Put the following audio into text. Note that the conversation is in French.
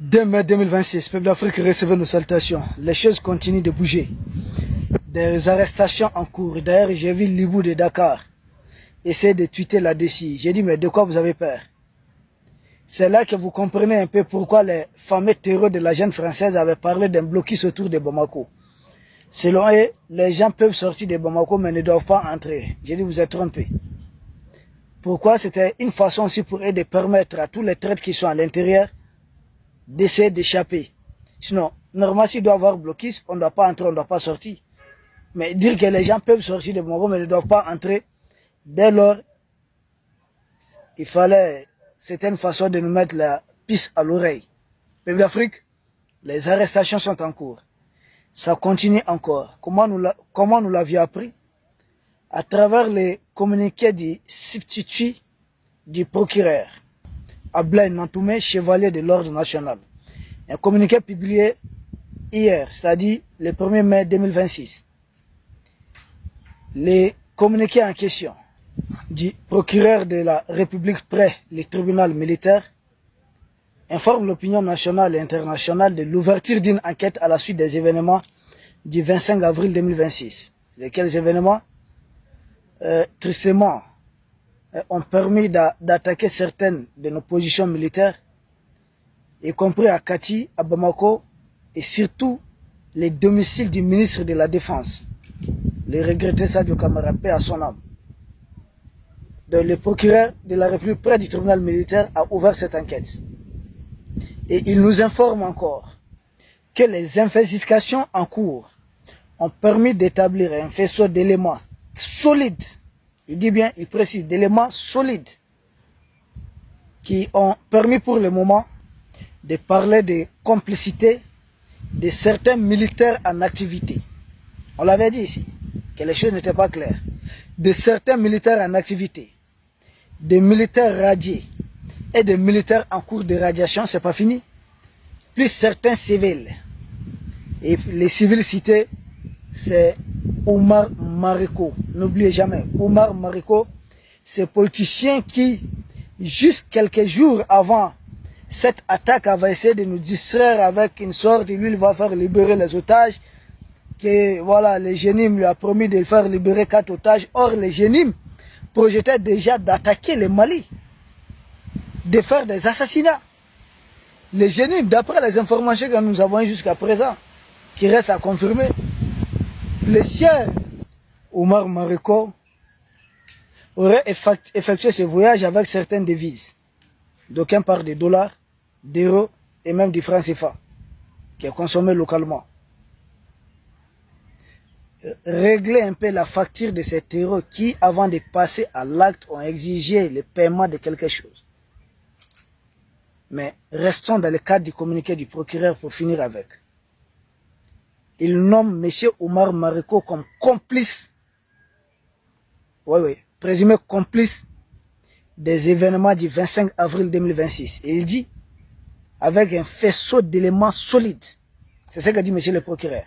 Dès mai 2026, peuple d'Afrique, recevez nos salutations. Les choses continuent de bouger. Des arrestations en cours. D'ailleurs, j'ai vu Libou de Dakar essayer de tweeter là-dessus. J'ai dit, mais de quoi vous avez peur? C'est là que vous comprenez un peu pourquoi les fameux terreurs de la jeune française avaient parlé d'un blocus autour de Bamako. Selon eux, les gens peuvent sortir de Bamako mais ne doivent pas entrer. J'ai dit, vous êtes trompés. Pourquoi? C'était une façon aussi pour eux de permettre à tous les traîtres qui sont à l'intérieur d'essayer d'échapper. Sinon, normalement, s'il doit y avoir blocus, on ne doit pas entrer, on ne doit pas sortir. Mais dire que les gens peuvent sortir de Bamako mais ne doivent pas entrer, dès lors, il fallait, c'était une façon de nous mettre la piste à l'oreille. Peuple d'Afrique, les arrestations sont en cours. Ça continue encore. Comment nous l'avions appris? À travers les communiqués du substitut du procureur, Ablaye Nantoumé, chevalier de l'ordre national. Un communiqué publié hier, c'est-à-dire le 1er mai 2026. Les communiqués en question du procureur de la République près le tribunal militaire informe l'opinion nationale et internationale de l'ouverture d'une enquête à la suite des événements du 25 avril 2026. Lesquels événements, tristement, ont permis d'attaquer certaines de nos positions militaires, y compris à Kati, à Bamako, et surtout les domiciles du ministre de la Défense, le regretté Sadio Kamara, paix à son âme. Donc, le procureur de la République près du tribunal militaire a ouvert cette enquête. Et il nous informe encore que les investigations en cours ont permis d'établir un faisceau d'éléments solides, il dit bien, il précise, d'éléments solides, qui ont permis pour le moment de parler de complicité de certains militaires en activité. On l'avait dit ici, que les choses n'étaient pas claires. De certains militaires en activité, des militaires radiés et des militaires en cours de radiation, c'est pas fini. Plus certains civils. Et les civils cités, c'est Oumar Mariko. N'oubliez jamais, Oumar Mariko, c'est politicien qui, juste quelques jours avant cette attaque, avait essayé de nous distraire avec une sorte, lui, il va faire libérer les otages, que voilà, le Génim lui a promis de faire libérer 4 otages. Or, le Génim projetait déjà d'attaquer le Mali, de faire des assassinats. Le Génim, d'après les informations que nous avons jusqu'à présent, qui restent à confirmer, le sieur Oumar Mariko aurait effectué ce voyage avec certaines devises. D'aucuns parlent de dollars, d'euros et même du franc CFA, qui est consommé localement. Régler un peu la facture de ces terreaux qui, avant de passer à l'acte, ont exigé le paiement de quelque chose. Mais restons dans le cadre du communiqué du procureur pour finir avec. Il nomme M. Oumar Mariko comme complice, présumé complice des événements du 25 avril 2026. Et il dit, avec un faisceau d'éléments solides, c'est ce qu'a dit M. le procureur,